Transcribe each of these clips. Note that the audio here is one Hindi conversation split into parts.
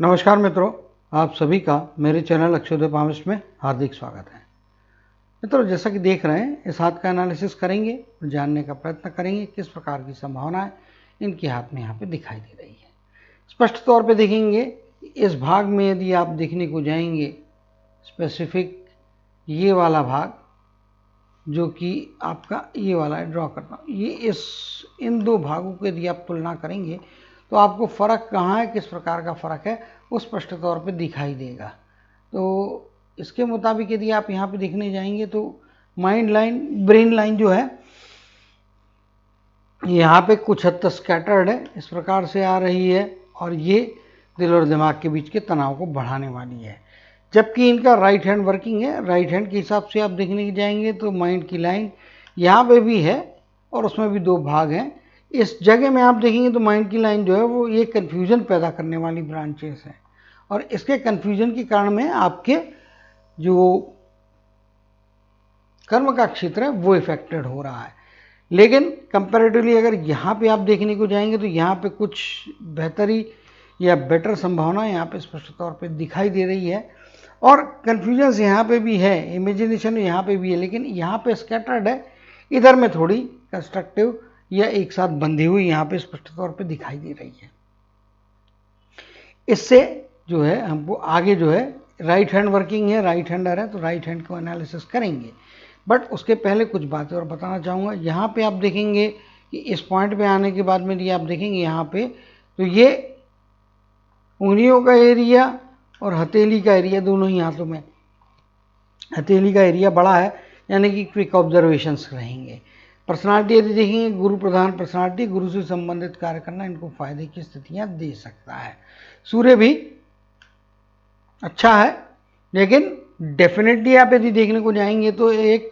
नमस्कार मित्रों, आप सभी का मेरे चैनल अक्षयोदय पामिस्ट में हार्दिक स्वागत है। मित्रों, जैसा कि देख रहे हैं, इस हाथ का एनालिसिस करेंगे और जानने का प्रयत्न करेंगे किस प्रकार की संभावनाएं इनके हाथ में यहाँ पे दिखाई दे रही है। स्पष्ट तौर पे देखेंगे, इस भाग में यदि आप देखने को जाएंगे, स्पेसिफिक ये वाला भाग जो कि आपका ये वाला है, ड्रॉ करना, ये इन दो भागों को यदि आप तुलना करेंगे तो आपको फ़र्क कहाँ है, किस प्रकार का फ़र्क है, वो स्पष्ट तौर पे दिखाई देगा। तो इसके मुताबिक यदि आप यहाँ पे देखने जाएंगे तो माइंड लाइन, ब्रेन लाइन जो है यहाँ पे कुछ हद तक स्कैटर्ड है, इस प्रकार से आ रही है, और ये दिल और दिमाग के बीच के तनाव को बढ़ाने वाली है। जबकि इनका राइट हैंड वर्किंग है, राइट हैंड के हिसाब से आप देखने की जाएंगे तो माइंड की लाइन यहाँ पे भी है और उसमें भी दो भाग हैं। इस जगह में आप देखेंगे तो माइंड की लाइन जो है वो ये कन्फ्यूजन पैदा करने वाली ब्रांचेस है, और इसके कन्फ्यूजन के कारण में आपके जो कर्म का क्षेत्र है वो इफेक्टेड हो रहा है। लेकिन कंपैरेटिवली अगर यहाँ पे आप देखने को जाएंगे तो यहाँ पे कुछ बेहतरी या बेटर संभावना यहाँ पे स्पष्ट तौर पे दिखाई दे रही है, और कन्फ्यूजन्स यहाँ पे भी है, इमेजिनेशन यहाँ पे भी है, लेकिन यहाँ पे स्कैटर्ड है, इधर में थोड़ी कंस्ट्रक्टिव या एक साथ बंधी हुई यहाँ पे स्पष्ट तौर पे दिखाई दे रही है। इससे जो है हमको आगे जो है राइट हैंड वर्किंग है, राइट हैंडर है, तो राइट हैंड को एनालिसिस करेंगे। बट उसके पहले कुछ बातें और बताना चाहूँगा। यहाँ पे आप देखेंगे कि इस पॉइंट पे आने के बाद में यदि आप देखेंगे यहाँ पे तो ये उंगलियों का एरिया और हथेली का एरिया दोनों ही हाथों में, हथेली का एरिया बड़ा है, यानी कि क्विक ऑब्जर्वेशंस रहेंगे। पर्सनालिटी यदि देखेंगे, गुरु प्रधान पर्सनालिटी, गुरु से संबंधित कार्य करना इनको फायदे की स्थितियां दे सकता है। सूर्य भी अच्छा है, लेकिन डेफिनेटली आप यदि देखने को जाएंगे तो एक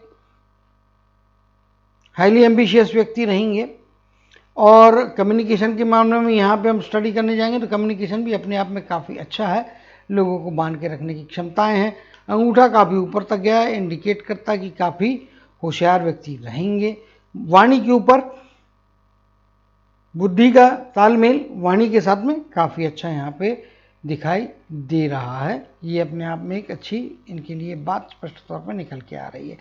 हाईली एम्बिशियस व्यक्ति रहेंगे, और कम्युनिकेशन के मामले में यहाँ पे हम स्टडी करने जाएंगे तो कम्युनिकेशन भी अपने आप में काफ़ी अच्छा है, लोगों को बांध के रखने की क्षमताएं हैं। अंगूठा काफ़ी ऊपर तक गया है, इंडिकेट करता है कि काफ़ी होशियार व्यक्ति रहेंगे। वाणी के ऊपर बुद्धि का तालमेल वाणी के साथ में काफ़ी अच्छा यहाँ पे दिखाई दे रहा है। ये अपने आप में एक अच्छी इनके लिए बात स्पष्ट तौर पर निकल के आ रही है।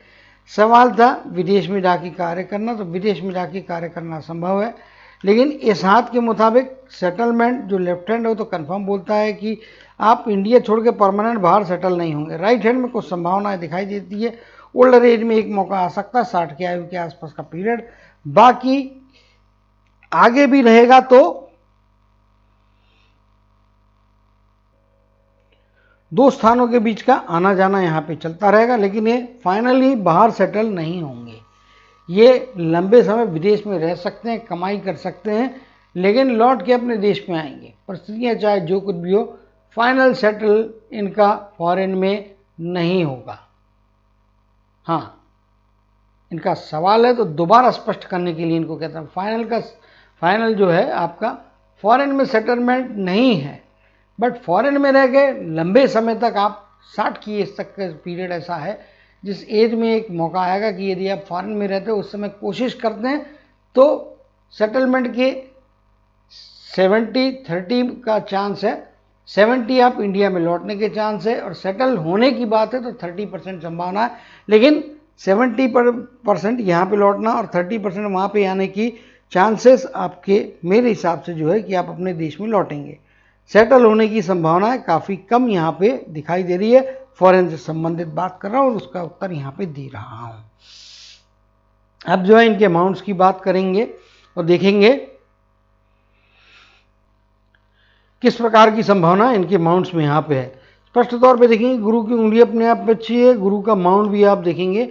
सवाल था विदेश में जाके कार्य करना, तो विदेश में जाके कार्य करना संभव है, लेकिन इस हाथ के मुताबिक सेटलमेंट जो लेफ्ट हैंड है तो कंफर्म बोलता है कि आप इंडिया छोड़ के परमानेंट बाहर सेटल नहीं होंगे। राइट हैंड में कुछ संभावनाएं दिखाई देती है, ओल्डर एज में एक मौका आ सकता है, 60 की आयु के आसपास का पीरियड, बाकी आगे भी रहेगा तो दो स्थानों के बीच का आना जाना यहाँ पे चलता रहेगा, लेकिन ये फाइनली बाहर सेटल नहीं होंगे। ये लंबे समय विदेश में रह सकते हैं, कमाई कर सकते हैं, लेकिन लौट के अपने देश में आएंगे। परिस्थितियाँ चाहे जो कुछ भी हो, फाइनल सेटल इनका फॉरेन में नहीं होगा। हाँ, इनका सवाल है तो दोबारा स्पष्ट करने के लिए इनको कहता हैं फाइनल जो है आपका फॉरेन में सेटलमेंट नहीं है, बट फॉरेन में रह गए लंबे समय तक, आप 60 की एज तक का पीरियड ऐसा है जिस एज में एक मौका आएगा कि यदि आप फॉरेन में रहते हो उस समय कोशिश करते हैं तो सेटलमेंट के 70-30 का चांस है। 70 आप इंडिया में लौटने के चांस है, और सेटल होने की बात है तो 30% संभावना है, लेकिन 70% यहाँ पे लौटना और 30% वहाँ पे आने की चांसेस आपके मेरे हिसाब से जो है कि आप अपने देश में लौटेंगे। सेटल होने की संभावना काफ़ी कम यहाँ पे दिखाई दे रही है। फॉरेन से संबंधित बात कर रहा हूँ और उसका उत्तर यहाँ पे दे रहा हूँ। अब जो है इनके अमाउंट्स की बात करेंगे और देखेंगे किस प्रकार की संभावना इनके अमाउंट्स में यहाँ पे है। स्पष्ट तौर पे देखेंगे, गुरु की उंगली अपने आप में अच्छी है, गुरु का माउंट भी आप देखेंगे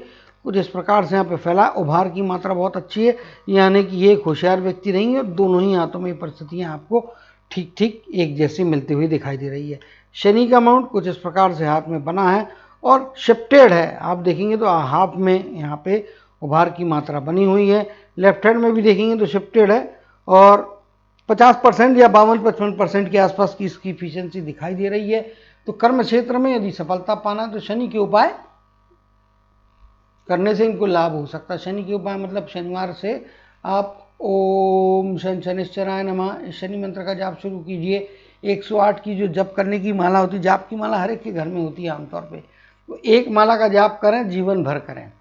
कुछ इस प्रकार से यहाँ पे फैला, उभार की मात्रा बहुत अच्छी है, यानी कि ये एक होशियार व्यक्ति रहेंगे, और दोनों ही हाथों में परिस्थितियाँ आपको ठीक ठीक एक जैसी मिलती हुई दिखाई दे रही है। शनि का माउंट कुछ इस प्रकार से हाथ में बना है और शिफ्टेड है, आप देखेंगे तो हाफ में यहाँ पे उभार की मात्रा बनी हुई है। लेफ्ट हैंड में भी देखेंगे तो शिफ्टेड है, और 50% या 52-55% के आसपास की इसकी इफिशियंसी दिखाई दे रही है। तो कर्म क्षेत्र में यदि सफलता पाना तो शनि के उपाय करने से इनको लाभ हो सकता है। शनि के उपाय मतलब शनिवार से आप ओम शनिश्चराय नमः इस शनि मंत्र का जाप शुरू कीजिए, 108 की जो जप करने की माला होती है, जाप की माला हर एक के घर में होती है आमतौर पे, तो एक माला का जाप करें, जीवन भर करें।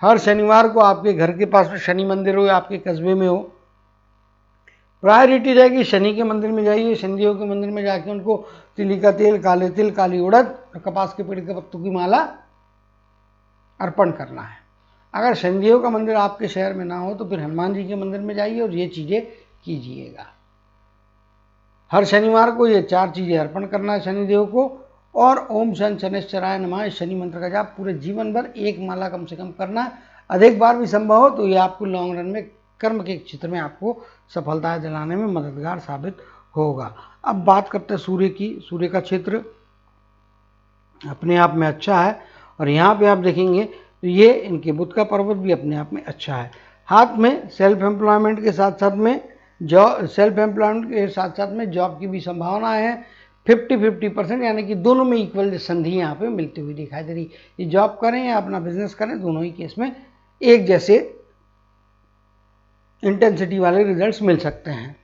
हर शनिवार को आपके घर के पास में शनि मंदिर हो, आपके कस्बे में हो, प्रायोरिटी रहेगी शनि के मंदिर में जाइए, शनिदेव के मंदिर में जाके उनको तिली का तेल, काले तिल, काली उड़द और कपास के पेड़ के पत्तों की माला अर्पण करना है। अगर शनिदेव का मंदिर आपके शहर में ना हो तो फिर हनुमान जी के मंदिर में जाइए और ये चीजें कीजिएगा। हर शनिवार को ये 4 चीजें अर्पण करना है शनिदेव को, और ओम शन शनिश्चराय नमः शनि मंत्र का जाप पूरे जीवन भर एक माला कम से कम करना है। अधिक बार भी संभव हो तो ये आपको लॉन्ग रन में कर्म के क्षेत्र में आपको सफलताएं दिलाने में मददगार साबित होगा। अब बात करते हैं सूर्य की। सूर्य का क्षेत्र अपने आप में अच्छा है, और यहाँ पे आप देखेंगे तो ये इनके बुध का पर्वत भी अपने आप में अच्छा है। हाथ में सेल्फ एम्प्लॉयमेंट के साथ साथ में जॉब की भी संभावना है। 50-50%, यानी कि दोनों में इक्वल संधि यहाँ पे मिलती हुई दिखाई दे रही। ये जॉब करें या अपना बिजनेस करें, दोनों ही केस में एक जैसे इंटेंसिटी वाले रिजल्ट्स मिल सकते हैं।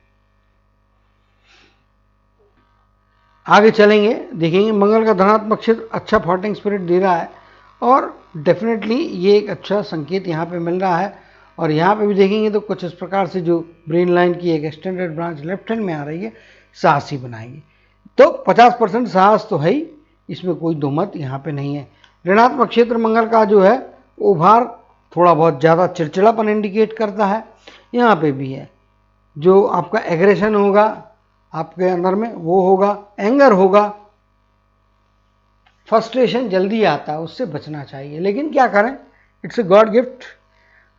आगे चलेंगे, देखेंगे मंगल का धनात्मक क्षेत्र अच्छा फाइटिंग स्पिरिट दे रहा है, और डेफिनेटली ये एक अच्छा संकेत यहाँ पे मिल रहा है। और यहाँ पे भी देखेंगे तो कुछ इस प्रकार से जो ब्रेन लाइन की एक एक्सटेंडेड ब्रांच लेफ्ट हैंड में आ रही है, साहसी बनाएगी। तो 50% साहस तो है ही, इसमें कोई दो मत यहाँ पे नहीं है। ऋणात्मक क्षेत्र मंगल का जो है उभार थोड़ा बहुत ज़्यादा चिड़चिड़ापन इंडिकेट करता है। यहाँ पे भी है, जो आपका एग्रेशन होगा आपके अंदर में वो होगा, एंगर होगा, फ्रस्ट्रेशन जल्दी आता है, उससे बचना चाहिए। लेकिन क्या करें, इट्स ए गॉड गिफ्ट,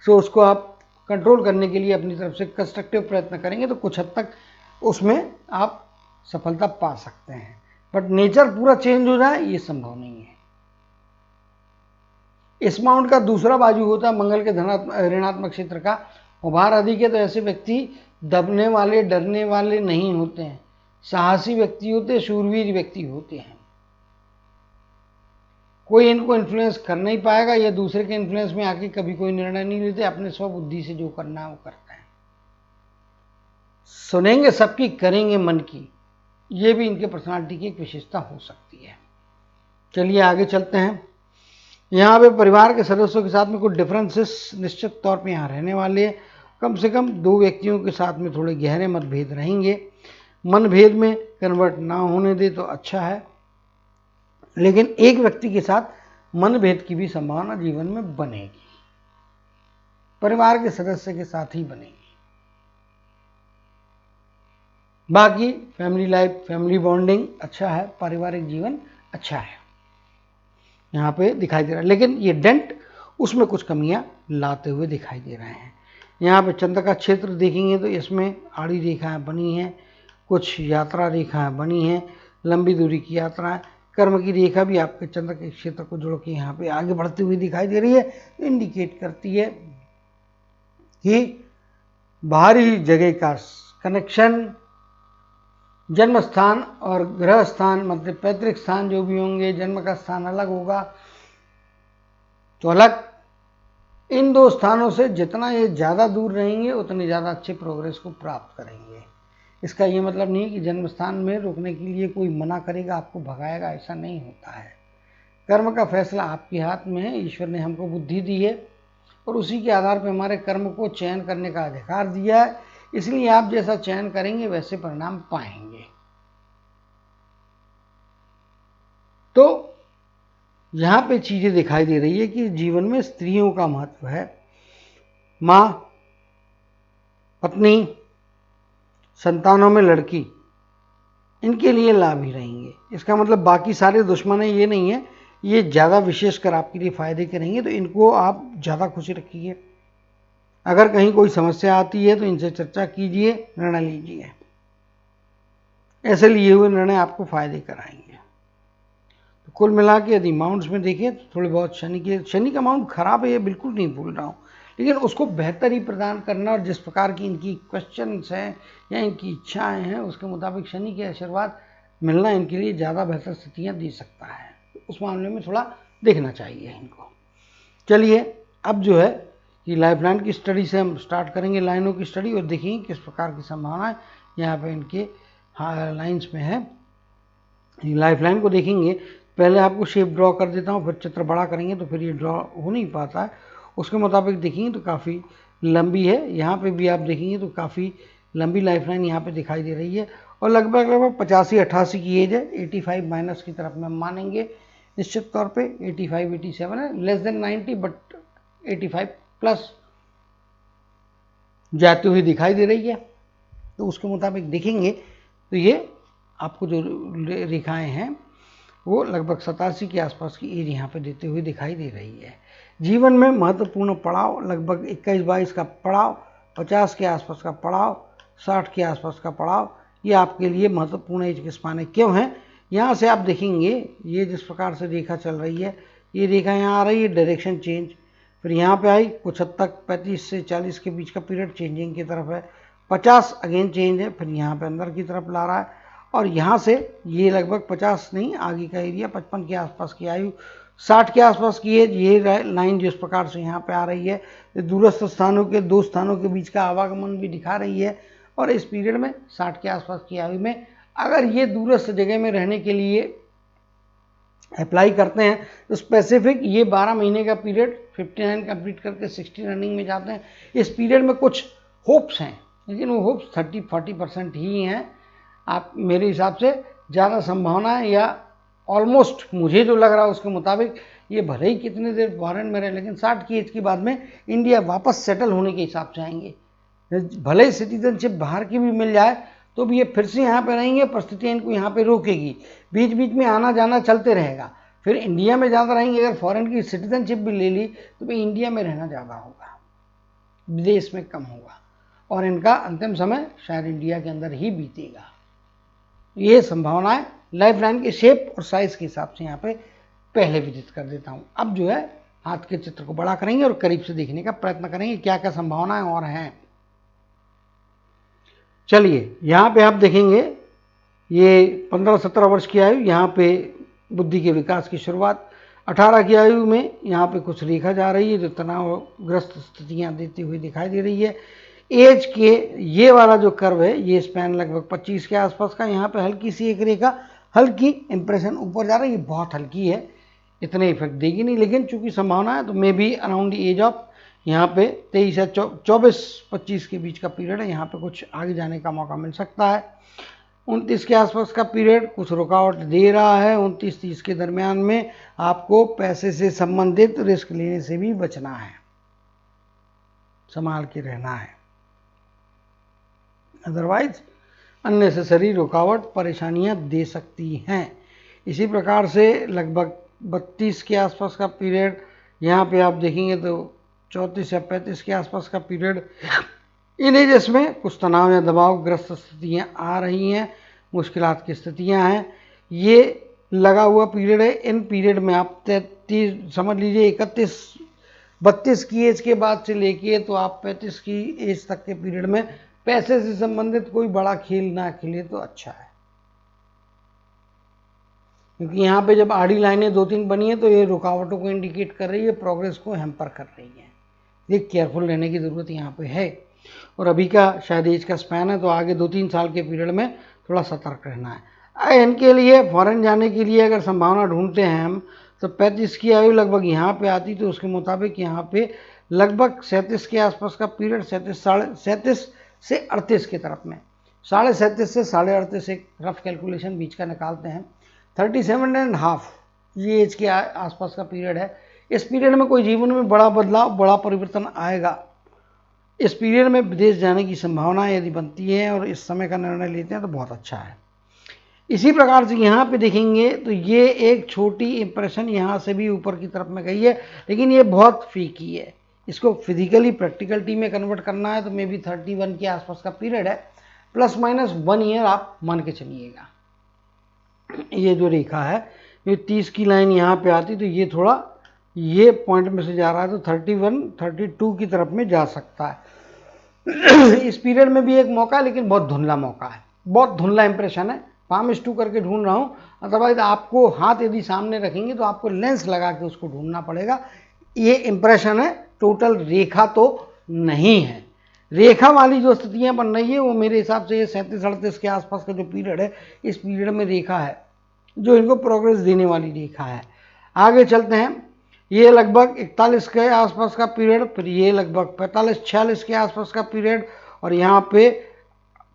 सो उसको आप कंट्रोल करने के लिए अपनी तरफ से कंस्ट्रक्टिव प्रयत्न करेंगे तो कुछ हद तक उसमें आप सफलता पा सकते हैं। बट नेचर पूरा चेंज हो जाए ये संभव नहीं है। इस माउंट का दूसरा बाजू होता है मंगल के ऋणात्मक क्षेत्र का उभार अधिक है, तो ऐसे व्यक्ति दबने वाले, डरने वाले नहीं होते हैं, साहसी व्यक्ति होते हैं, शूरवीर व्यक्ति होते हैं। कोई इनको इन्फ्लुएंस कर नहीं पाएगा, या दूसरे के इन्फ्लुएंस में आके कभी कोई निर्णय नहीं लेते, अपने स्वबुद्धि से जो करना है वो करते हैं। सुनेंगे सबकी, करेंगे मन की, ये भी इनके पर्सनालिटी की एक विशेषता हो सकती है। चलिए आगे चलते हैं। यहाँ पे परिवार के सदस्यों के साथ में कुछ डिफरेंसेस निश्चित तौर पे यहाँ रहने वाले हैं। कम से कम 2 व्यक्तियों के साथ में थोड़े गहरे मतभेद रहेंगे। मनभेद में कन्वर्ट ना होने दे तो अच्छा है, लेकिन एक व्यक्ति के साथ मनभेद की भी संभावना जीवन में बनेगी, परिवार के सदस्य के साथ ही बनेगी। बाकी फैमिली लाइफ, फैमिली बॉन्डिंग अच्छा है, पारिवारिक जीवन अच्छा है यहाँ पे दिखाई दे रहा है। लेकिन ये डेंट उसमें कुछ कमियां लाते हुए दिखाई दे रहे हैं। यहाँ पे चंद्र का क्षेत्र देखेंगे तो इसमें आड़ी रेखाएं बनी हैं, कुछ यात्रा रेखाएं बनी हैं, लंबी दूरी की यात्राएं, कर्म की रेखा भी आपके चंद्र के क्षेत्र को जोड़ के यहाँ पे आगे बढ़ती हुई दिखाई दे रही है। इंडिकेट करती है कि बाहरी जगह का कनेक्शन, जन्म स्थान और ग्रह स्थान, मतलब पैतृक स्थान जो भी होंगे, जन्म का स्थान अलग होगा तो अलग। इन 2 स्थानों से जितना ये ज़्यादा दूर रहेंगे उतने ज़्यादा अच्छे प्रोग्रेस को प्राप्त करेंगे। इसका ये मतलब नहीं है कि जन्म स्थान में रुकने के लिए कोई मना करेगा, आपको भगाएगा, ऐसा नहीं होता है। कर्म का फैसला आपके हाथ में है। ईश्वर ने हमको बुद्धि दी है और उसी के आधार पर हमारे कर्म को चयन करने का अधिकार दिया है, इसलिए आप जैसा चयन करेंगे वैसे परिणाम पाएंगे। तो यहां पे चीजें दिखाई दे रही है कि जीवन में स्त्रियों का महत्व है। मां, पत्नी, संतानों में लड़की, इनके लिए लाभ ही रहेंगे। इसका मतलब बाकी सारे दुश्मन ये नहीं है, ये ज़्यादा विशेषकर आपके लिए फायदे के रहेंगे, तो इनको आप ज़्यादा खुशी रखिए। अगर कहीं कोई समस्या आती है तो इनसे चर्चा कीजिए, निर्णय लीजिए। ऐसे लिए हुए निर्णय आपको फायदे कराएंगे। तो कुल मिला के यदि माउंट्स में देखें तो थोड़े बहुत शनि का माउंट खराब है, ये बिल्कुल नहीं भूल रहा हूँ, लेकिन उसको बेहतरी प्रदान करना और जिस प्रकार की इनकी क्वेश्चंस हैं या इनकी इच्छाएं हैं उसके मुताबिक शनि के आशीर्वाद मिलना इनके लिए ज़्यादा बेहतर स्थितियाँ दे सकता है। उस मामले में थोड़ा देखना चाहिए इनको। चलिए अब जो है कि लाइफ लाइन की स्टडी से हम स्टार्ट करेंगे, लाइनों की स्टडी, और देखेंगे किस प्रकार की संभावनाएं यहाँ पे इनके लाइन्स में है। लाइफ लाइन को देखेंगे, पहले आपको शेप ड्रॉ कर देता हूँ, फिर चित्र बड़ा करेंगे तो फिर ये ड्रॉ हो नहीं पाता है। उसके मुताबिक देखेंगे तो काफ़ी लंबी है। यहाँ पे भी आप देखेंगे तो काफ़ी लंबी लाइफ लाइन यहाँ पर दिखाई दे रही है और लगभग 85-88 की एज है। 85 माइनस की तरफ में मानेंगे निश्चित तौर पे। 85-87 है, लेस देन 90 बट 85 प्लस जाती हुई दिखाई दे रही है। तो उसके मुताबिक देखेंगे तो ये आपको जो रेखाएं हैं वो लगभग 87 के आसपास की एज यहाँ पे देते हुए दिखाई दे रही है। जीवन में महत्वपूर्ण पड़ाव लगभग 21-22 का पड़ाव, 50 के आसपास का पड़ाव, 60 के आसपास का पड़ाव, ये आपके लिए महत्वपूर्ण एज के स्पान क्यों हैं। यहाँ से आप देखेंगे ये जिस प्रकार से रेखा चल रही है, ये रेखा यहाँ आ रही है डायरेक्शन चेंज, फिर यहाँ पे आई कुछ हद तक 35 से 40 के बीच का पीरियड चेंजिंग की तरफ है, 50 अगेन चेंज है, फिर यहाँ पे अंदर की तरफ ला रहा है और यहाँ से ये लगभग 50 नहीं आगे का एरिया 55 के आसपास की आयु, 60 के आसपास की एज, ये लाइन जिस प्रकार से यहाँ पे आ रही है दूरस्थ स्थानों के दो स्थानों के बीच का आवागमन भी दिखा रही है। और इस पीरियड में 60 के आसपास की आयु में अगर ये दूरस्थ जगह में रहने के लिए अप्लाई करते हैं तो स्पेसिफिक ये 12 महीने का पीरियड 59 कंप्लीट करके 60 रनिंग में जाते हैं। इस पीरियड में कुछ होप्स हैं लेकिन वो होप्स 30-40% ही हैं। आप मेरे हिसाब से ज़्यादा संभावना है या ऑलमोस्ट मुझे जो लग रहा है उसके मुताबिक ये भले ही कितनी देर फॉरेन में रहे लेकिन 60 की एज के बाद में इंडिया वापस सेटल होने के हिसाब से आएंगे। भले ही सिटीजनशिप बाहर की भी मिल जाए तो भी ये फिर से यहाँ पे रहेंगे, परिस्थितियाँ इनको यहाँ पे रोकेगी, बीच बीच में आना जाना चलते रहेगा। फिर इंडिया में ज़्यादा रहेंगे, अगर फॉरेन की सिटीजनशिप भी ले ली तो भी इंडिया में रहना ज़्यादा होगा, विदेश में कम होगा और इनका अंतिम समय शायद इंडिया के अंदर ही बीतेगा। ये संभावनाएं लाइफ लाइन के शेप और साइज के हिसाब से यहाँ पे पहले विदित कर देता हूँ। अब जो है हाथ के चित्र को बड़ा करेंगे और करीब से देखने का प्रयत्न करेंगे क्या क्या संभावनाएं और हैं। चलिए यहाँ पे आप देखेंगे ये 15-17 वर्ष की आयु, यहाँ पे बुद्धि के विकास की शुरुआत। 18 की आयु में यहाँ पे कुछ रेखा जा रही है जो तनावग्रस्त स्थितियाँ देती हुई दिखाई दे रही है। एज के ये वाला जो कर्व है ये स्पैन लगभग 25 के आसपास का, यहाँ पे हल्की सी एक रेखा हल्की इंप्रेशन ऊपर जा रही है, बहुत हल्की है, इतने इफेक्ट देगी नहीं लेकिन चूंकि संभावना है तो maybe around age of यहाँ पे 23 या 24-25 के बीच का पीरियड है, यहाँ पे कुछ आगे जाने का मौका मिल सकता है। 29 के आसपास का पीरियड कुछ रुकावट दे रहा है। 29-30 के दरमियान में आपको पैसे से संबंधित रिस्क लेने से भी बचना है, संभाल के रहना है, अदरवाइज अननेसेसरी रुकावट परेशानियां दे सकती हैं। इसी प्रकार से लगभग 32 के आसपास का पीरियड, यहाँ पे आप देखेंगे तो 34 या 35 के आसपास का पीरियड, इन एजेस में कुछ तनाव या दबावग्रस्त स्थितियाँ आ रही हैं, मुश्किलात की स्थितियाँ हैं। ये लगा हुआ पीरियड है। इन पीरियड में आप 33 समझ लीजिए 32 की एज के बाद से लेके तो आप 35 की एज तक के पीरियड में पैसे से संबंधित कोई बड़ा खेल ना खेले तो अच्छा है, क्योंकि यहाँ पे जब आड़ी लाइनें 2-3 बनी है तो ये रुकावटों को इंडिकेट कर रही है, प्रोग्रेस को हैम्पर कर रही है। ये केयरफुल रहने की ज़रूरत यहाँ पे है। और अभी का शायद एज का स्पैन है तो आगे 2-3 साल के पीरियड में थोड़ा सतर्क रहना है। इनके लिए फॉरेन जाने के लिए अगर संभावना ढूंढते हैं हम तो 35 की आयु लगभग यहाँ पे आती तो उसके मुताबिक यहाँ पे लगभग 37 के आसपास का पीरियड, 37 से 38 की तरफ में, 37.5 से 38.5 एक रफ कैलकुलेशन बीच का निकालते हैं, 37.5 ये एज के आसपास का पीरियड है। इस पीरियड में कोई जीवन में बड़ा बदलाव, बड़ा परिवर्तन आएगा। इस पीरियड में विदेश जाने की संभावना यदि बनती है और इस समय का निर्णय लेते हैं तो बहुत अच्छा है। इसी प्रकार से यहाँ पे देखेंगे तो ये एक छोटी इंप्रेशन यहाँ से भी ऊपर की तरफ में गई है, लेकिन ये बहुत फीकी है। इसको फिजिकली प्रैक्टिकलिटी में कन्वर्ट करना है तो मे बी 31 के आसपास का पीरियड है, +- 1 ईयर आप मान के चलिएगा। ये जो रेखा है ये 30 की लाइन यहाँ पे आती तो ये थोड़ा ये पॉइंट में से जा रहा है तो 31-32 की तरफ में जा सकता है। इस पीरियड में भी एक मौका है लेकिन बहुत धुंधला मौका है, बहुत धुंधला इंप्रेशन है। 5:2 करके ढूंढ रहा हूँ, अदरवाइज आपको हाथ यदि सामने रखेंगे तो आपको लेंस लगा के उसको ढूंढना पड़ेगा। ये इंप्रेशन है, टोटल रेखा तो नहीं है। रेखा वाली जो स्थितियां बन रही है वो मेरे हिसाब से ये 37-38 के आसपास का जो पीरियड है, इस पीरियड में रेखा है जो इनको प्रोग्रेस देने वाली रेखा है। आगे चलते हैं, ये लगभग 41 के आसपास का पीरियड, फिर ये लगभग 45-46 के आसपास का पीरियड, और यहाँ पे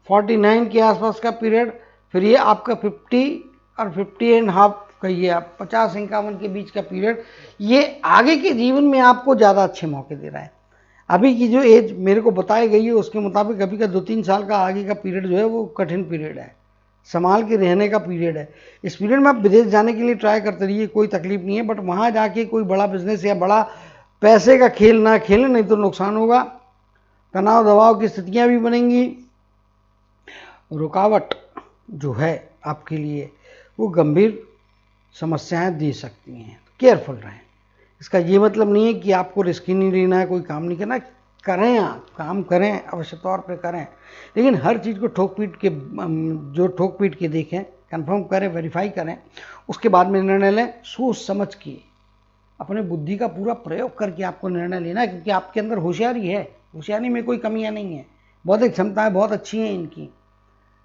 49 के आसपास का पीरियड, फिर ये आपका 50 और 50.5 कहिए आप 50-51 के बीच का पीरियड। ये आगे के जीवन में आपको ज़्यादा अच्छे मौके दे रहा है। अभी की जो एज मेरे को बताई गई है उसके मुताबिक अभी का 2-3 साल का आगे का पीरियड जो है वो कठिन पीरियड है, संभाल के रहने का पीरियड है। इस पीरियड में आप विदेश जाने के लिए ट्राई करते रहिए, कोई तकलीफ नहीं है, बट वहाँ जाके कोई बड़ा बिजनेस या बड़ा पैसे का खेल ना खेलें, नहीं तो नुकसान होगा। तनाव दबाव की स्थितियाँ भी बनेंगी, रुकावट जो है आपके लिए वो गंभीर समस्याएं दे सकती हैं, केयरफुल रहें। इसका ये मतलब नहीं है कि आपको रिस्क ही नहीं लेना है, कोई काम नहीं करना, करें, आप काम करें, अवश्य तौर पे करें, लेकिन हर चीज़ को ठोक पीट के देखें, कंफर्म करें, वेरीफाई करें, उसके बाद में निर्णय लें। सोच समझ के अपने बुद्धि का पूरा प्रयोग करके आपको निर्णय लेना है, क्योंकि आपके अंदर होशियारी है, होशियारी में कोई कमियां नहीं है, बौद्धिक क्षमताएं बहुत अच्छी हैं, इनकी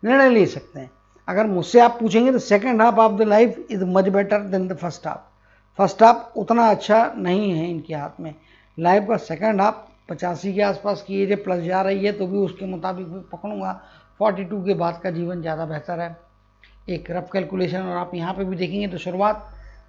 निर्णय ले सकते हैं। अगर मुझसे आप पूछेंगे तो second half of the life is much better than the first half. First half उतना अच्छा नहीं है इनके हाथ में, लाइफ का सेकेंड हाफ 85 के आसपास की एज प्लस जा रही है, तो भी उसके मुताबिक भी पकड़ूंगा 42 के बाद का जीवन ज़्यादा बेहतर है, एक रफ कैलकुलेशन। और आप यहाँ पे भी देखेंगे तो शुरुआत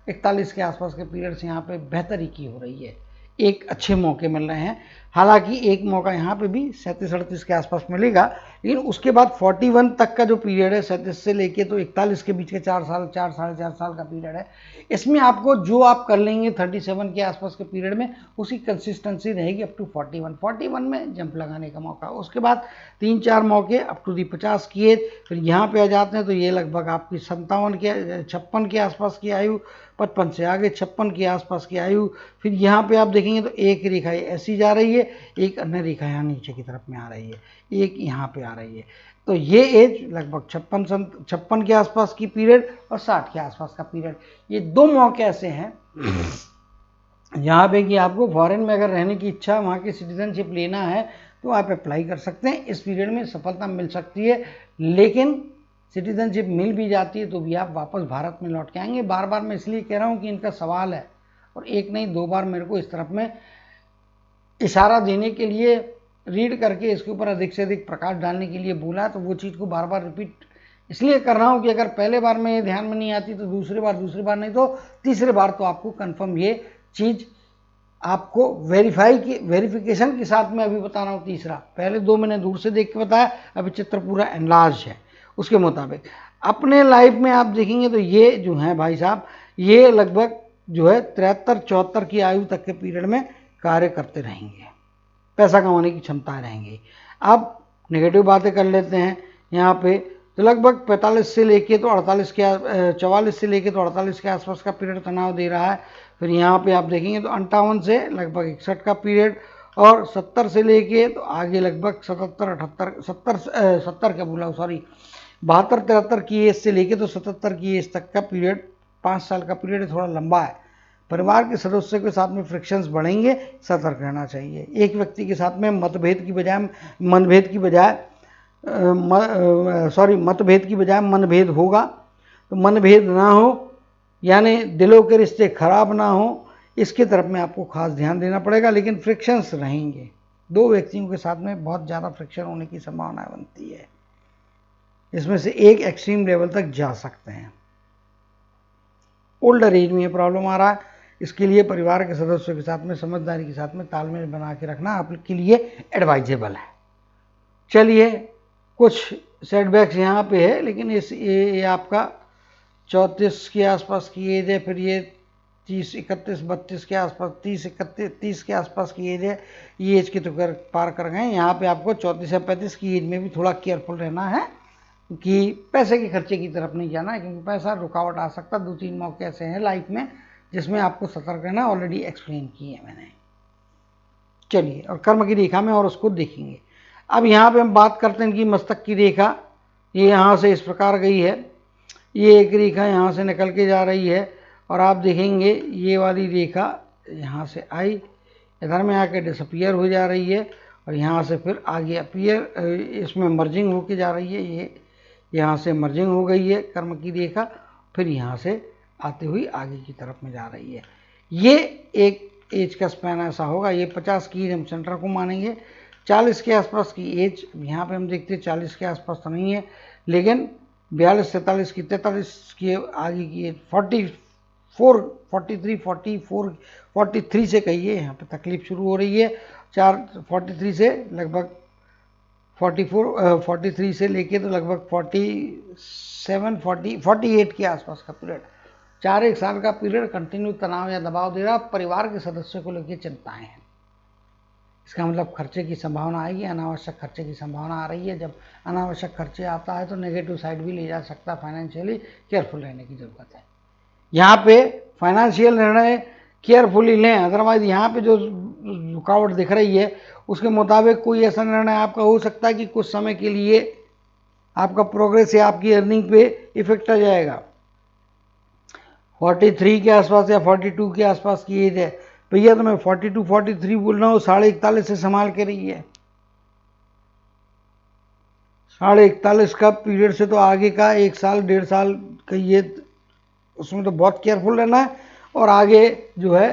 41 के आसपास के पीरियड से यहाँ पे बेहतरी की हो रही है, एक अच्छे मौके मिल रहे हैं। हालांकि एक मौका यहाँ पे भी 37-38 के आसपास मिलेगा, लेकिन उसके बाद 41 तक का जो पीरियड है 37 से लेके तो 41 के बीच के 4 साल 4-4.5 साल का पीरियड है। इसमें आपको जो आप कर लेंगे 37 के आसपास के पीरियड में उसी कंसिस्टेंसी रहेगी अप टू 41 में जंप लगाने का मौका। उसके बाद 3-4 मौके अप टू दी 50 की एज। फिर यहाँ पे आ जाते हैं तो ये लगभग आपकी 56 के आसपास की आयु, 55 से आगे 56 के आसपास की आयु। फिर यहाँ पे आप देखेंगे तो एक रेखा ऐसी जा रही है, एक अन्य रेखा यहाँ नीचे की तरफ में आ रही है, एक यहाँ पे आ रही है। तो ये एज लगभग 56 के आसपास की पीरियड और 60 के आसपास का पीरियड, ये दो मौके ऐसे हैं यहाँ पे कि आपको फॉरेन में अगर रहने की इच्छा, वहाँ की सिटीजनशिप लेना है तो आप अप्लाई कर सकते हैं। इस पीरियड में सफलता मिल सकती है, लेकिन सिटीजनशिप मिल भी जाती है तो भी आप वापस भारत में लौट के आएंगे। बार बार मैं इसलिए कह रहा हूँ कि इनका सवाल है, और एक नहीं 2 बार मेरे को इस तरफ में इशारा देने के लिए, रीड करके इसके ऊपर अधिक से अधिक प्रकाश डालने के लिए बोला, तो वो चीज़ को बार बार रिपीट इसलिए कर रहा हूँ कि अगर पहले बार में ये ध्यान में नहीं आती तो दूसरी बार नहीं तो तीसरी बार तो आपको कंफर्म ये चीज़ आपको वेरिफिकेशन के साथ में अभी बता रहा हूँ। तीसरा, पहले 2 मैंने दूर से देख के बताया, अभी चित्र पूरा एनलार्ज है, उसके मुताबिक अपने लाइफ में आप देखेंगे तो ये जो है भाई साहब, ये लगभग जो है 73-74 की आयु तक के पीरियड में कार्य करते रहेंगे, पैसा कमाने की क्षमता रहेंगी। अब नेगेटिव बातें कर लेते हैं यहाँ पे, तो लगभग 45 से लेके तो 44 के आसपास का पीरियड तनाव दे रहा है। फिर यहाँ पे आप देखेंगे तो 58 से लगभग 61 का पीरियड, और 70 से लेके तो आगे लगभग 72-73 की एज से लेके तो 77 की एज तक का पीरियड, 5 साल का पीरियड थोड़ा लंबा है। परिवार के सदस्यों के साथ में फ्रिक्शंस बढ़ेंगे, सतर्क रहना चाहिए। एक व्यक्ति के साथ में मतभेद की बजाय मनभेद होगा, तो मनभेद ना हो, यानी दिलों के रिश्ते खराब ना हो, इसके तरफ में आपको खास ध्यान देना पड़ेगा। लेकिन फ्रिक्शंस रहेंगे, 2 व्यक्तियों के साथ में बहुत ज़्यादा फ्रिक्शन होने की संभावना बनती है, इसमें से एक एक्सट्रीम लेवल तक जा सकते हैं। ओल्डर एज में ये प्रॉब्लम आ रहा है, इसके लिए परिवार के सदस्यों के साथ में समझदारी के साथ में तालमेल बना के रखना आपके लिए एडवाइजेबल है। चलिए, कुछ सेटबैक्स यहाँ पे है, लेकिन ये आपका 34 के आसपास की एज है, फिर ये 30, 31, 32 के आसपास, 30 के आसपास की एज है, ये एज के तो पार कर गए। यहाँ पे आपको 34 या 35 की एज में भी थोड़ा केयरफुल रहना है कि पैसे के खर्चे की तरफ नहीं जाना है, क्योंकि पैसा रुकावट आ सकता है। 2-3 मौके ऐसे हैं लाइफ में जिसमें आपको सतर्क रहना, ऑलरेडी एक्सप्लेन किए हैं मैंने। चलिए, और कर्म की रेखा में और उसको देखेंगे। अब यहाँ पे हम बात करते हैं कि मस्तक की रेखा, ये यहाँ से इस प्रकार गई है, ये एक रेखा यहाँ से निकल के जा रही है, और आप देखेंगे ये वाली रेखा यहाँ से आई, इधर में आके डिसअपियर हो जा रही है, और यहाँ से फिर आगे अपीयर इसमें मर्जिंग होके जा रही है, ये यहाँ से मर्जिंग हो गई है कर्म की रेखा, फिर यहाँ से आते हुए आगे की तरफ में जा रही है। ये एक एज का स्पैन ऐसा होगा। ये 50 की एज हम सेंटर को मानेंगे, 40 के आसपास की एज यहाँ पे हम देखते हैं 40 के आसपास तो नहीं है, लेकिन 42, 43 की, 43 की आगे की एज 44, 43, 44, 43 से कहिए यहाँ पे तकलीफ शुरू हो रही है। 43 से लगभग 43 से लेके तो लगभग 47, 48 के आसपास का पीरियड, 4 साल का पीरियड कंटिन्यू तनाव या दबाव दे रहा। परिवार के सदस्यों को लेकर चिंताएं हैं। इसका मतलब खर्चे की संभावना आएगी, अनावश्यक खर्चे की संभावना आ रही है। जब अनावश्यक खर्चे आता है तो नेगेटिव साइड भी ले जा सकता है। फाइनेंशियली केयरफुल रहने की ज़रूरत है। यहाँ पे फाइनेंशियल निर्णय केयरफुली लें, अदरवाइज यहाँ पे जो रुकावट दिख रही है उसके मुताबिक कोई ऐसा निर्णय आपका हो सकता है कि कुछ समय के लिए आपका प्रोग्रेस या आपकी अर्निंग पे इफेक्ट आ जाएगा। 43 के आसपास या 42 के आसपास की एज है भैया, तो मैं 42, 43 बोल रहा हूँ, 41.5 से संभाल के रही है। 41.5 का पीरियड से तो आगे का 1 साल 1.5 साल का ये, उसमें तो बहुत केयरफुल रहना है। और आगे जो है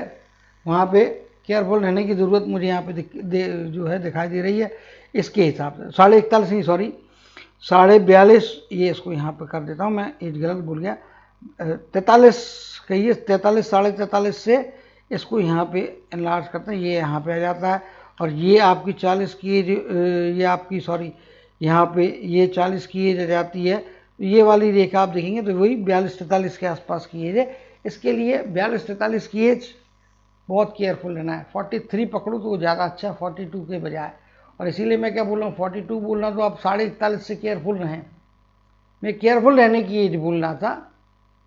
वहाँ पे केयरफुल रहने की ज़रूरत मुझे यहाँ पे जो है दिखाई दे रही है। इसके हिसाब से 41.5 नहीं, सॉरी 42.5, ये इसको यहाँ पे कर देता हूँ, मैं एज गलत भूल गया, 43 कहिए, 43, 43.5 से इसको यहाँ पे एनलार्ज करते हैं, ये यहाँ पे आ जाता है। और ये आपकी 40 की एज, ये आपकी सॉरी यहाँ पे ये 40 की एज आ जाती है। ये वाली रेखा आप देखेंगे तो वही 42-43 के आसपास की एज है। इसके लिए 42-43 की एज बहुत केयरफुल रहना है। 43 पकड़ो तो ज़्यादा अच्छा है 42 के बजाय। और इसीलिए मैं क्या बोल रहा हूँ, 42 बोल रहा, तो आप 41.5 से केयरफुल रहें। मैं केयरफुल रहने की एज बोल रहा था।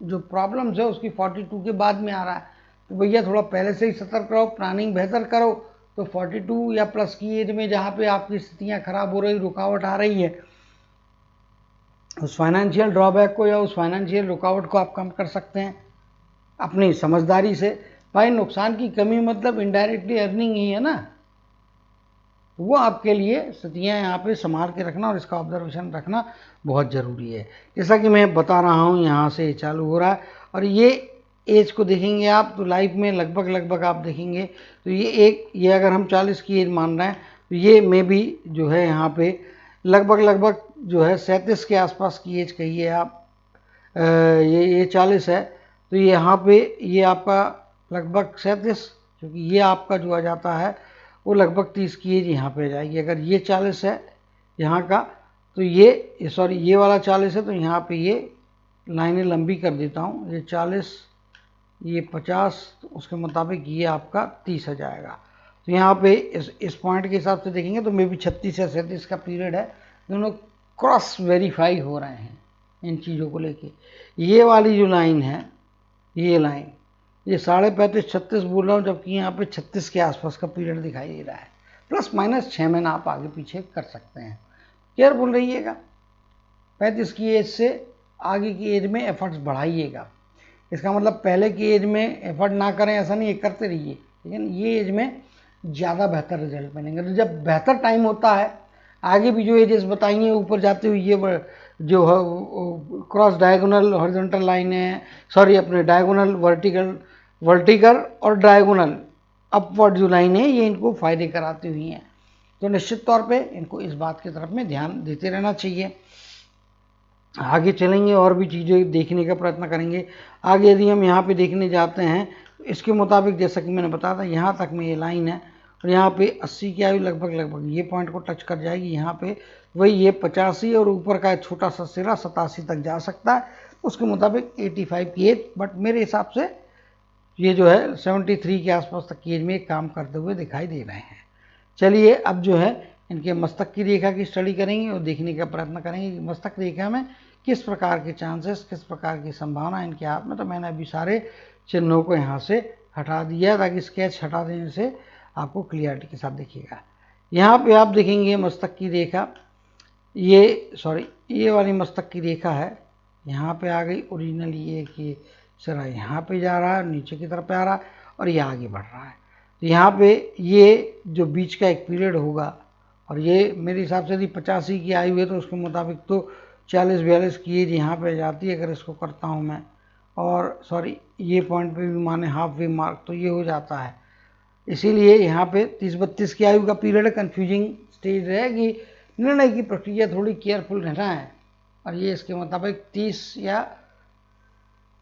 जो प्रॉब्लम्स है उसकी 42 के बाद में आ रहा है, तो भैया थोड़ा पहले से ही सतर्क रहो, प्लानिंग बेहतर करो। तो 42 या प्लस की एज में जहाँ पे आपकी स्थितियाँ खराब हो रही, रुकावट आ रही है, उस फाइनेंशियल ड्रॉबैक को या उस फाइनेंशियल रुकावट को आप कम कर सकते हैं अपनी समझदारी से। भाई नुकसान की कमी मतलब इनडायरेक्टली अर्निंग ही है ना, वो आपके लिए स्थितियाँ यहाँ पे संभाल के रखना और इसका ऑब्जर्वेशन रखना बहुत ज़रूरी है। जैसा कि मैं बता रहा हूँ, यहाँ से चालू हो रहा है और ये एज को देखेंगे आप तो लाइफ में लगभग आप देखेंगे तो ये अगर हम 40 की एज मान रहे हैं तो ये में भी जो है यहाँ पे लगभग जो है 37 के आसपास की एज कहिए आप। ये 40 है तो यहाँ पे ये आपका लगभग 37, क्योंकि ये आपका जो आ जाता है वो लगभग 30 की एज यहाँ पे आ जाएगी। अगर ये 40 है यहाँ का तो ये सॉरी ये वाला 40 है तो यहाँ पे ये लाइनें लंबी कर देता हूँ, ये 40, ये 50, तो उसके मुताबिक ये आपका 30 आ जाएगा। तो यहाँ पे इस पॉइंट के हिसाब से देखेंगे तो मे भी 36 या 37 का पीरियड है। दोनों क्रॉस वेरीफाई हो रहे हैं इन चीज़ों को लेके। ये वाली जो लाइन है, ये लाइन, ये 35.5, 36 बोल रहा हूँ, जबकि यहाँ पे 36 के आसपास का पीरियड दिखाई दे रहा है। प्लस माइनस 6 महीना आप आगे पीछे कर सकते हैं। केयरफुल रहिएगा। 35 की एज से आगे की एज में एफर्ट्स बढ़ाइएगा। इसका मतलब पहले की एज में एफर्ट ना करें ऐसा नहीं है, करते रहिए, लेकिन ये एज में ज़्यादा बेहतर रिजल्ट मिलेंगे। तो जब बेहतर टाइम होता है, आगे भी जो एजेस बताएंगे ऊपर जाते हुए, ये जो क्रॉस डायगोनल हॉरिजॉन्टल लाइन है, सॉरी अपने डायगोनल वर्टिकल और डायगोनल अपवर्ड जो लाइन है, ये इनको फ़ायदे कराती हुई हैं। तो निश्चित तौर पे इनको इस बात की तरफ में ध्यान देते रहना चाहिए। आगे चलेंगे और भी चीज़ें देखने का प्रयत्न करेंगे। आगे यदि हम यहाँ पे देखने जाते हैं तो इसके मुताबिक जैसा कि मैंने बताया था, यहाँ तक में ये लाइन है और यहाँ पे 80 की आयु लगभग ये पॉइंट को टच कर जाएगी। यहाँ पे वही ये 85 और ऊपर का छोटा सा सिरा 87 तक जा सकता है, उसके मुताबिक 85 की एज, बट मेरे हिसाब से ये जो है 73 के आसपास तक की एज में काम करते हुए दिखाई दे रहे हैं। चलिए अब जो है इनके मस्तक की रेखा की स्टडी करेंगे और देखने का प्रयत्न करेंगे कि मस्तक रेखा में किस प्रकार के चांसेस, किस प्रकार की संभावना इनके हाथ में। तो मैंने अभी सारे चिन्हों को यहाँ से हटा दिया ताकि स्केच हटा देने से आपको क्लियरिटी के साथ देखिएगा। यहाँ पे आप देखेंगे मस्तक की रेखा, ये वाली मस्तक की रेखा है, यहाँ पे आ गई ओरिजिनल। ये कि सिरा यहाँ पे जा रहा है, नीचे की तरफ आ रहा है और ये आगे बढ़ रहा है। तो यहाँ पे ये जो बीच का एक पीरियड होगा और ये मेरे हिसाब से यदि 85 की आयु है तो उसके मुताबिक तो 40-42 की एज यहाँ पे जाती है अगर इसको करता हूँ मैं, और सॉरी ये पॉइंट पे भी माने हाफ वे मार्क तो ये हो जाता है। इसीलिए यहाँ पे 30-32 की आयु का पीरियड है, कन्फ्यूजिंग स्टेज रहेगी, निर्णय की प्रक्रिया थोड़ी केयरफुल रहना है। और ये इसके मुताबिक 30 या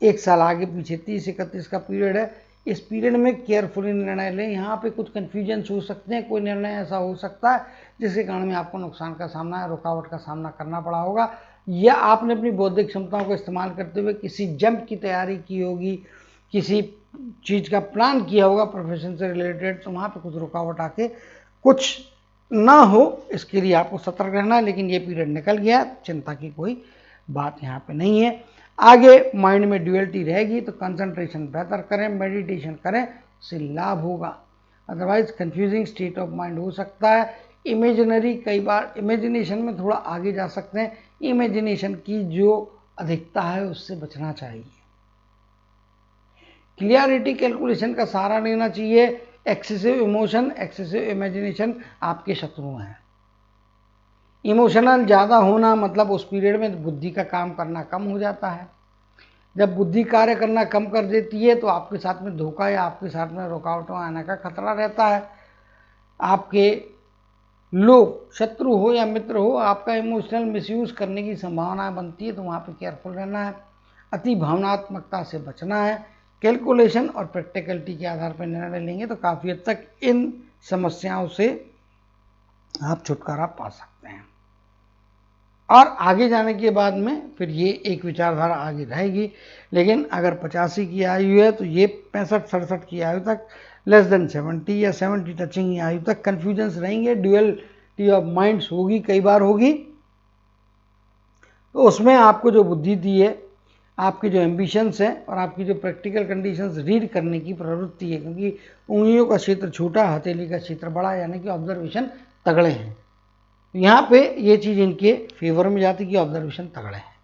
1 साल आगे पीछे 30-31 का पीरियड है। इस पीरियड में केयरफुली निर्णय लें। यहाँ पे कुछ कन्फ्यूजन हो सकते हैं, कोई निर्णय ऐसा हो सकता है जिसके कारण में आपको नुकसान का सामना, रुकावट का सामना करना पड़ा होगा, या आपने अपनी बौद्धिक क्षमताओं को इस्तेमाल करते हुए किसी जंप की तैयारी की होगी, किसी चीज़ का प्लान किया होगा प्रोफेशन से रिलेटेड, तो वहाँ पे कुछ रुकावट आके कुछ ना हो, इसके लिए आपको सतर्क रहना है। लेकिन ये पीरियड निकल गया, चिंता की कोई बात यहाँ पे नहीं है। आगे माइंड में ड्यूअलिटी रहेगी तो कंसंट्रेशन बेहतर करें, मेडिटेशन करें, उससे लाभ होगा। Otherwise confusing state of mind हो सकता है। इमेजिनरी, कई बार इमेजिनेशन में थोड़ा आगे जा सकते हैं, इमेजिनेशन की जो अधिकता है उससे बचना चाहिए। क्लियरिटी कैलकुलेशन का सहारा लेना चाहिए। एक्सेसिव इमोशन, एक्सेसिव इमेजिनेशन आपके शत्रु हैं। इमोशनल ज़्यादा होना मतलब उस पीरियड में बुद्धि का काम करना कम हो जाता है। जब बुद्धि कार्य करना कम कर देती है तो आपके साथ में धोखा या आपके साथ में रुकावटों आने का खतरा रहता है। आपके लोग, शत्रु हो या मित्र हो, आपका इमोशनल मिसयूज करने की संभावना बनती है, तो वहाँ पे केयरफुल रहना है। अति भावनात्मकता से बचना है। कैलकुलेशन और प्रैक्टिकलिटी के आधार पर निर्णय लेंगे तो काफ़ी हद तक इन समस्याओं से आप छुटकारा पा सकते हैं। और आगे जाने के बाद में फिर ये एक विचारधारा आगे रहेगी। लेकिन अगर 85 की आयु है तो ये 65-67 की आयु तक, लेस देन 70 या 70 टचिंग की आयु तक कन्फ्यूजन्स रहेंगे, ड्यूअलिटी ऑफ माइंड्स होगी, कई बार होगी। तो उसमें आपको जो बुद्धि दी है, आपके जो एम्बिशंस हैं और आपकी जो प्रैक्टिकल कंडीशंस रीड करने की प्रवृत्ति है, क्योंकि उंगलियों का क्षेत्र छोटा, हथेली का क्षेत्र बड़ा, यानी कि ऑब्जर्वेशन तगड़े हैं। तो यहाँ पे ये चीज़ इनके फेवर में जाती है कि ऑब्जर्वेशन तगड़े हैं।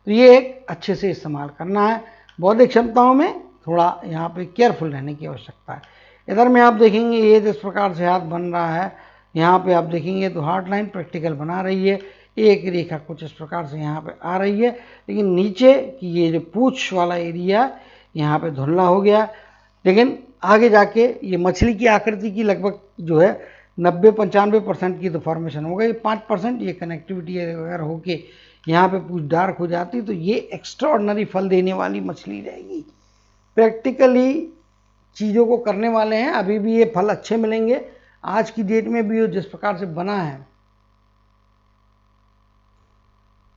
तो ये एक अच्छे से इस्तेमाल करना है। बौद्धिक क्षमताओं में थोड़ा यहाँ पे केयरफुल रहने की आवश्यकता है। इधर में आप देखेंगे ये जिस प्रकार से हाथ बन रहा है, यहाँ पे आप देखेंगे तो हार्ड लाइन प्रैक्टिकल बना रही है, एक रेखा कुछ इस प्रकार से यहाँ पे आ रही है, लेकिन नीचे की ये जो पूंछ वाला एरिया यहाँ पे धुंधला हो गया। लेकिन आगे जाके ये मछली की आकृति की लगभग जो है 90-95% की तो फॉर्मेशन हो गई, 5% ये कनेक्टिविटी अगर होके यहाँ पे पूछ डार्क हो जाती तो ये एक्स्ट्राऑर्डिनरी फल देने वाली मछली रहेगी। प्रैक्टिकली चीज़ों को करने वाले हैं, अभी भी ये फल अच्छे मिलेंगे। आज की डेट में भी वो जिस प्रकार से बना है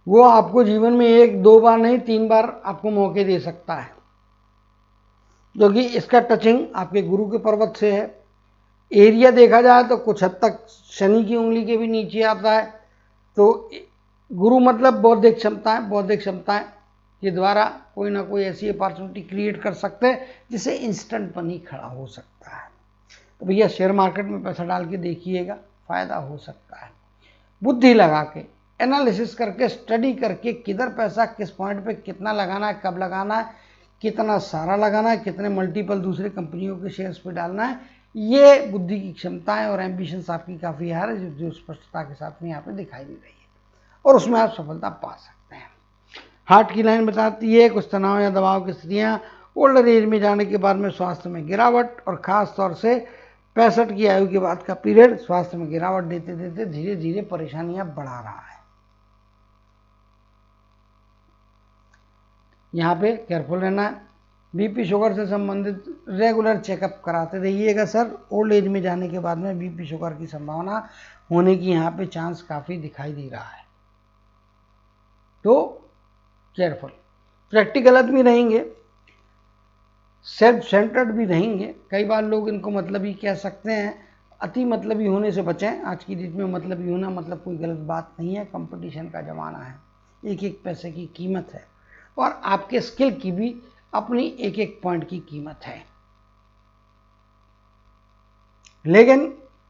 वो आपको जीवन में 1-2 बार नहीं 3 बार आपको मौके दे सकता है, क्योंकि इसका टचिंग आपके गुरु के पर्वत से है। एरिया देखा जाए तो कुछ हद तक शनि की उंगली के भी नीचे आता है। तो गुरु मतलब बौद्धिक क्षमताएं, बौद्धिक क्षमताएं के द्वारा कोई ना कोई ऐसी अपॉर्चुनिटी क्रिएट कर सकते हैं जिससे इंस्टेंट मनी खड़ा हो सकता है। तो भैया शेयर मार्केट में पैसा डाल के देखिएगा, फ़ायदा हो सकता है। बुद्धि लगा के, एनालिसिस करके, स्टडी करके किधर पैसा किस पॉइंट पे कितना लगाना है, कब लगाना है, कितना सारा लगाना है, कितने मल्टीपल दूसरे कंपनियों के शेयर्स पे डालना है, ये बुद्धि की क्षमताएं और एम्बिशंस आपकी काफ़ी हार है जो स्पष्टता के साथ में यहाँ पे दिखाई दे रही है, और उसमें आप सफलता पा सकते हैं। हार्ट की लाइन बताती है कुछ तनाव या दबाव की स्थितियाँ, ओल्डर एज में जाने के बाद में स्वास्थ्य में गिरावट, और ख़ास तौर से 65 की आयु के बाद का पीरियड स्वास्थ्य में गिरावट देते देते धीरे धीरे परेशानियां बढ़ा रहा है। यहाँ पे केयरफुल रहना है। बीपी शुगर से संबंधित रेगुलर चेकअप कराते रहिएगा सर। ओल्ड एज में जाने के बाद में बीपी शुगर की संभावना होने की यहाँ पे चांस काफ़ी दिखाई दे रहा है, तो केयरफुल। प्रैक्टिकल भी रहेंगे, सेल्फ सेंटर्ड भी रहेंगे। कई बार लोग इनको मतलबी कह सकते हैं, अति मतलबी होने से बचें। आज की डेट में मतलबी होना मतलब कोई गलत बात नहीं है, कंपटीशन का ज़माना है, एक एक पैसे की कीमत है, और आपके स्किल की भी अपनी एक एक पॉइंट की कीमत है। लेकिन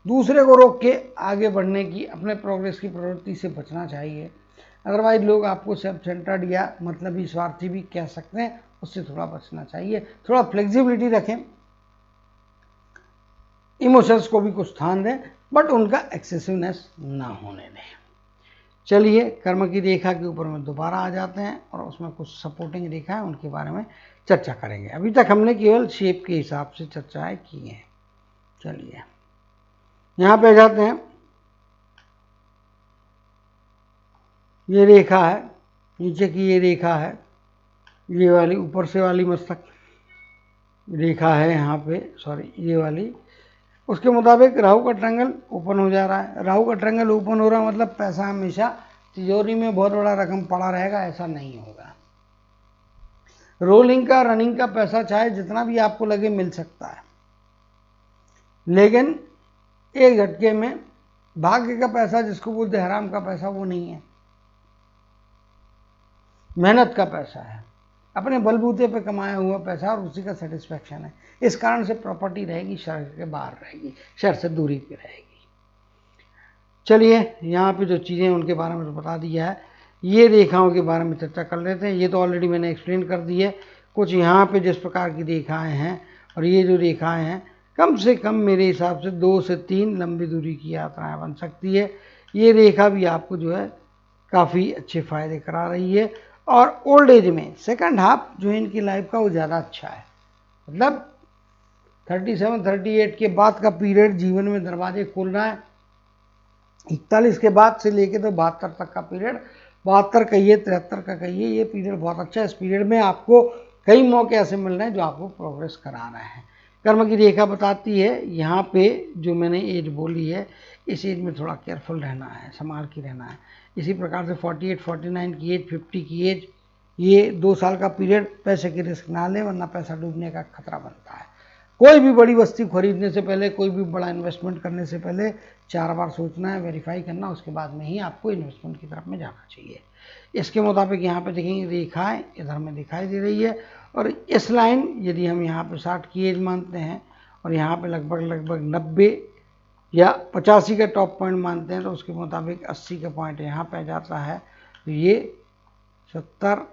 दूसरे को रोक के आगे बढ़ने की, अपने प्रोग्रेस की प्रवृत्ति से बचना चाहिए। अदरवाइज लोग आपको सेल्फ सेंटर्ड या मतलबी स्वार्थी भी कह सकते हैं, उससे थोड़ा बचना चाहिए। थोड़ा फ्लेक्सिबिलिटी रखें, इमोशंस को भी कुछ स्थान दें, बट उनका एक्सेसिवनेस ना होने दें। चलिए कर्म की रेखा के ऊपर में दोबारा आ जाते हैं और उसमें कुछ सपोर्टिंग रेखा है उनके बारे में चर्चा करेंगे। अभी तक हमने केवल शेप के हिसाब से चर्चाएं की हैं। चलिए यहाँ पे जाते हैं। ये रेखा है, नीचे की ये रेखा है, ये वाली ऊपर से वाली मस्तक रेखा है यहाँ पे, सॉरी ये वाली। उसके मुताबिक राहु का ट्रायंगल ओपन हो जा रहा है। राहु का ट्रायंगल ओपन हो रहा है मतलब पैसा हमेशा तिजोरी में बहुत बड़ा रकम पड़ा रहेगा, ऐसा नहीं होगा। रोलिंग का, रनिंग का पैसा चाहे जितना भी आपको लगे मिल सकता है, लेकिन एक झटके में भाग्य का पैसा, जिसको बोलते हैं हराम का पैसा, वो नहीं है, मेहनत का पैसा है, अपने बलबूते पे कमाया हुआ पैसा और उसी का सेटिस्फैक्शन है। इस कारण से प्रॉपर्टी रहेगी, शहर के बाहर रहेगी, शहर से दूरी पे रहेगी। चलिए यहाँ पे जो चीज़ें उनके बारे में तो बता दिया है, ये रेखाओं के बारे में चर्चा कर लेते हैं। ये तो ऑलरेडी मैंने एक्सप्लेन कर दी है। कुछ यहाँ पे जिस प्रकार की रेखाएं हैं और ये जो रेखाएं हैं, कम से कम मेरे हिसाब से 2 से 3 लंबी दूरी की यात्राएं बन सकती है। ये रेखा भी आपको जो है काफ़ी अच्छे फायदे करा रही है और ओल्ड एज में सेकंड हाफ जो है इनकी लाइफ का वो ज़्यादा अच्छा है। मतलब 37-38 के बाद का पीरियड जीवन में दरवाजे खोल रहा है। 41 के बाद से लेके तो 72 तक का पीरियड, 72 कहिए 73 का कहिए, ये पीरियड बहुत अच्छा है। इस पीरियड में आपको कई मौके ऐसे मिल रहे हैं जो आपको प्रोग्रेस करा रहे हैं। कर्म की रेखा बताती है यहाँ पे जो मैंने एज बोली है, इस एज में थोड़ा केयरफुल रहना है, संभाल के रहना है। इसी प्रकार से 48, 49 की एज, 50 की एज, ये 2 साल का पीरियड पैसे की रिस्क ना लें वरना पैसा डूबने का खतरा बनता है। कोई भी बड़ी वस्तु खरीदने से पहले, कोई भी बड़ा इन्वेस्टमेंट करने से पहले 4 बार सोचना है, वेरीफाई करना, उसके बाद में ही आपको इन्वेस्टमेंट की तरफ में जाना चाहिए। इसके मुताबिक यहाँ पे देखेंगे रेखाएं इधर में दिखाई दे रही है और इस लाइन यदि हम यहाँ पे 60 की एज मानते हैं और यहाँ पे लगभग 90 या 85 का टॉप पॉइंट मानते हैं तो उसके मुताबिक 80 का पॉइंट यहाँ पे आ जाता है। तो ये 70,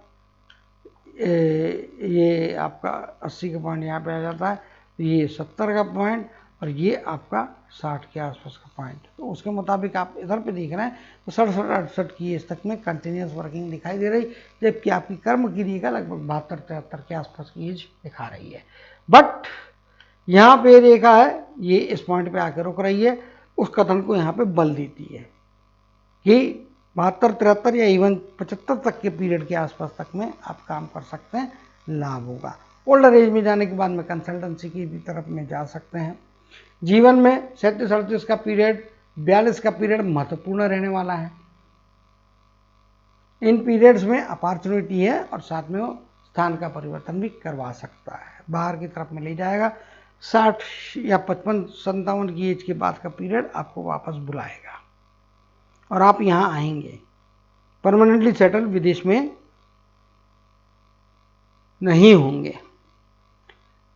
ये आपका 80 का पॉइंट यहाँ पे आ जाता है, तो ये 70 का पॉइंट और ये आपका 60 के आसपास का पॉइंट। तो उसके मुताबिक आप इधर पे देख रहे हैं तो 67-68 की एज तक में कंटिन्यूस वर्किंग दिखाई दे रही, जबकि आपकी कर्म की रेखा लगभग 72-73 के आसपास की एज दिखा रही है। बट यहाँ पे रेखा है, ये इस पॉइंट पे आकर रुक रही है, उस कथन को यहाँ पे बल देती है कि 72-73 या इवन 75 तक के पीरियड के आसपास तक में आप काम कर सकते हैं, लाभ होगा। ओल्डर एज में जाने के बाद में कंसल्टेंसी की भी तरफ में जा सकते हैं। जीवन में 37-38 का पीरियड, 42 का पीरियड महत्वपूर्ण रहने वाला है। इन पीरियड्स में अपॉर्चुनिटी है और साथ में वो स्थान का परिवर्तन भी करवा सकता है, बाहर की तरफ में ले जाएगा। 60 या 55-57 की एज के बाद का पीरियड आपको वापस बुलाएगा और आप यहाँ आएंगे, परमानेंटली सेटल विदेश में नहीं होंगे।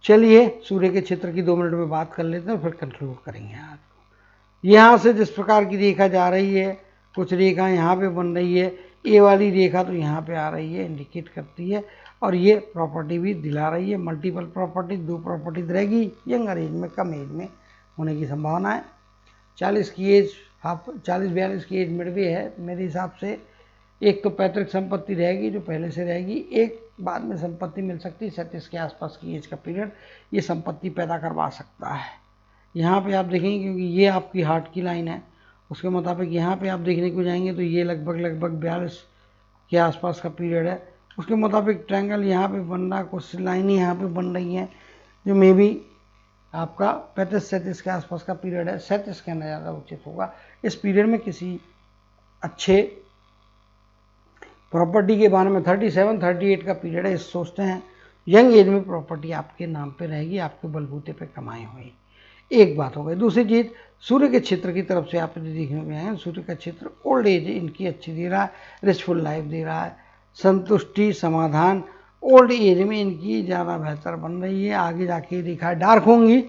चलिए सूर्य के क्षेत्र की 2 मिनट में बात कर लेते हैं, फिर कंक्लूड करेंगे आज को। यहाँ से जिस प्रकार की रेखा जा रही है, कुछ रेखा यहाँ पे बन रही है, ये वाली रेखा तो यहाँ पे आ रही है, इंडिकेट करती है और ये प्रॉपर्टी भी दिला रही है। मल्टीपल प्रॉपर्टी, 2 प्रॉपर्टी रहेगी, यंगर एज में, कम एज में होने की संभावना है। 40 की एज, हाफ 40-42 की एज मिडवे है मेरे हिसाब से। एक तो पैतृक संपत्ति रहेगी जो पहले से रहेगी, एक बाद में संपत्ति मिल सकती है। 37 के आसपास की एज का पीरियड ये संपत्ति पैदा करवा सकता है। यहाँ पे आप देखेंगे क्योंकि ये आपकी हार्ट की लाइन है, उसके मुताबिक यहाँ पे आप देखने को जाएंगे तो ये लगभग 42 के आसपास का पीरियड है। उसके मुताबिक ट्रायंगल यहाँ पे बन रहा है, कुछ लाइनें यहाँ पे बन रही हैं जो मे बी आपका 35-37 के आसपास का पीरियड है। 37 कहना ज़्यादा उचित होगा। इस पीरियड में किसी अच्छे प्रॉपर्टी के बारे में 37-38 का पीरियड है, सोचते हैं यंग एज में प्रॉपर्टी आपके नाम पे रहेगी, आपके बलबूते पे कमाई हुई। एक बात हो गई। दूसरी चीज़, सूर्य के क्षेत्र की तरफ से आप देखने में आए, सूर्य का क्षेत्र ओल्ड एज इनकी अच्छी दे रहा है, रिचफुल लाइफ दे रहा है, संतुष्टि, समाधान ओल्ड एज में इनकी ज़्यादा बेहतर बन रही है। आगे जाके रेखा डार्क होंगी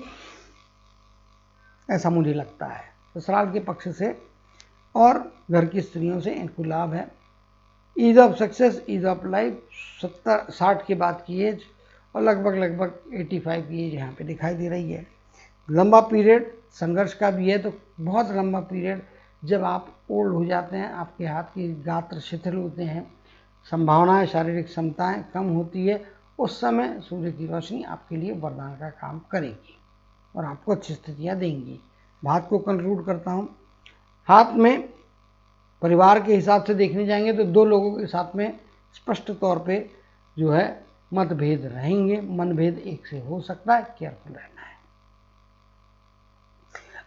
ऐसा मुझे लगता है ससुराल के पक्ष से और घर की स्त्रियों से इनको लाभ है। Ease of success, ease of life 60 के बाद की एज और लगभग 85 की एज यहाँ पे दिखाई दे रही है। लंबा पीरियड संघर्ष का भी है। तो बहुत लंबा पीरियड जब आप ओल्ड हो जाते हैं, आपके हाथ के गात्र शिथिल होते हैं, संभावनाएं, शारीरिक क्षमताएं कम होती है, उस समय सूर्य की रोशनी आपके लिए वरदान का काम करेगी और आपको अच्छी स्थितियां देंगी। बात को कंक्लूड करता हूं। हाथ में परिवार के हिसाब से देखने जाएंगे तो दो लोगों के साथ में स्पष्ट तौर पे जो है मतभेद रहेंगे, मनभेद एक से हो सकता है, केयरफुल रहना है।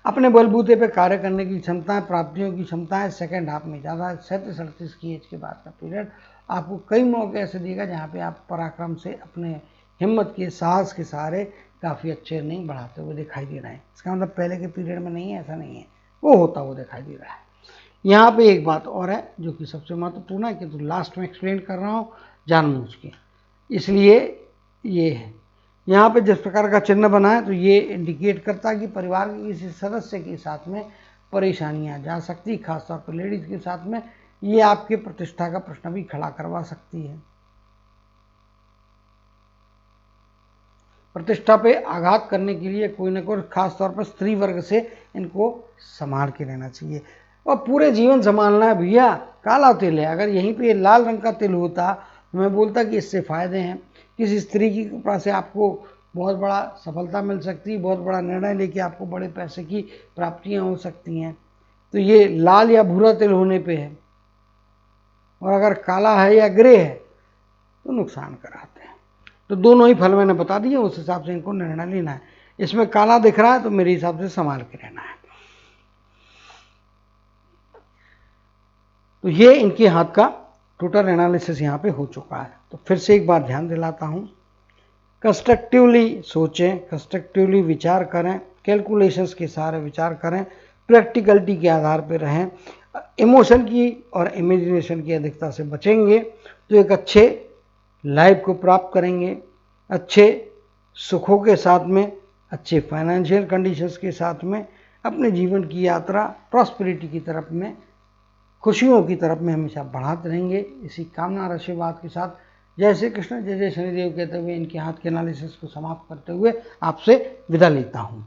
अपने बलबूते पे कार्य करने की क्षमताएं, प्राप्तियों की क्षमताएं सेकंड हाफ में ज़्यादा 37-38 की एज के बाद का पीरियड आपको कई मौके ऐसे देगा जहाँ पे आप पराक्रम से, अपने हिम्मत के, साहस के सहारे काफ़ी अच्छे अर्निंग बढ़ाते हुए दिखाई दे रहे हैं। इसका मतलब पहले के पीरियड में नहीं है, ऐसा नहीं है, वो होता हुआ दिखाई दे रहा है। यहाँ पे एक बात और है जो कि सबसे महत्वपूर्ण है, कि तो लास्ट में एक्सप्लेन कर रहा हूँ जानबूझ के, इसलिए ये है। यहाँ पे जिस प्रकार का चिन्ह बना है तो ये इंडिकेट करता है कि परिवार के किसी सदस्य के साथ में परेशानियां जा सकती, खासतौर पर लेडीज के साथ में। ये आपके प्रतिष्ठा का प्रश्न भी खड़ा करवा सकती है। प्रतिष्ठा पे आघात करने के लिए कोई ना कोई, खासतौर पर स्त्री वर्ग से इनको संभाल के रहना चाहिए और पूरे जीवन संभालना है भैया। काला तिल है, अगर यहीं पे लाल रंग का तिल होता तो मैं बोलता कि इससे फायदे हैं। किसी स्त्री की कृपा से आपको बहुत बड़ा सफलता मिल सकती है, बहुत बड़ा निर्णय लेके आपको बड़े पैसे की प्राप्तियां हो सकती हैं। तो ये लाल या भूरा तिल होने पे है, और अगर काला है या ग्रे है तो नुकसान कराते हैं। तो दोनों ही फल मैंने बता दिए, उस हिसाब से इनको निर्णय लेना है। इसमें काला दिख रहा है तो मेरे हिसाब से संभाल के रहना है। तो ये इनके हाथ का टोटल एनालिसिस यहाँ पे हो चुका है। तो फिर से एक बार ध्यान दिलाता हूँ, कंस्ट्रक्टिवली सोचें, कंस्ट्रक्टिवली विचार करें, कैलकुलेशंस के सहारे विचार करें, प्रैक्टिकलिटी के आधार पर रहें, इमोशन की और इमेजिनेशन की अधिकता से बचेंगे तो एक अच्छे लाइफ को प्राप्त करेंगे, अच्छे सुखों के साथ में, अच्छे फाइनेंशियल कंडीशंस के साथ में अपने जीवन की यात्रा प्रॉस्पेरिटी की तरफ में, खुशियों की तरफ में हमेशा बढ़ाते रहेंगे। इसी कामना और आशीर्वाद के साथ जय श्री कृष्ण, जय जय शनिदेव कहते हुए इनके हाथ के एनालिसिस को समाप्त करते हुए आपसे विदा लेता हूँ।